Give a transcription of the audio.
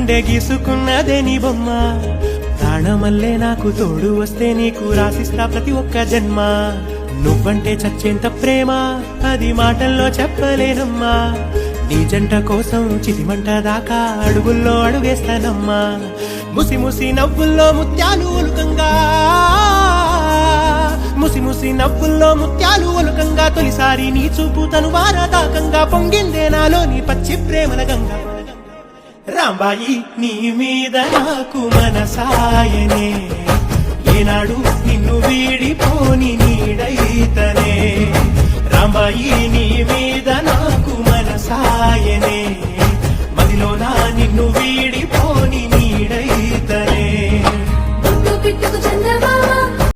గుండె గీసుకున్నదే నీ బొమ్మ ప్రాణమల్లే నాకు తోడు వస్తే నీకు రాసిస్తా ప్రతి ఒక్క జన్మ నువ్వంటే చచ్చేంత ప్రేమ అది మాటల్లో చెప్పలేనమ్మా నీ జంట కోసం చితిమంట దాకా అడుగుల్లో అడుగేస్తానమ్మా ముసి ముసి నవ్వుల్లో ముత్యాలు ఒలుకంగా ముసి ముసి నవ్వుల్లో ముత్యాలు ఒలుకంగా తొలిసారి నీ చూపు తను వారదాకంగా పొంగిందే నాలో నీ పచ్చి ప్రేమల గంగా రాంబాయి నీ మీద నాకు మనసాయనే ఏనాడు నిన్ను వీడిపోని నీడైతనే రాంబాయి నీ మీద నాకు మనసాయనే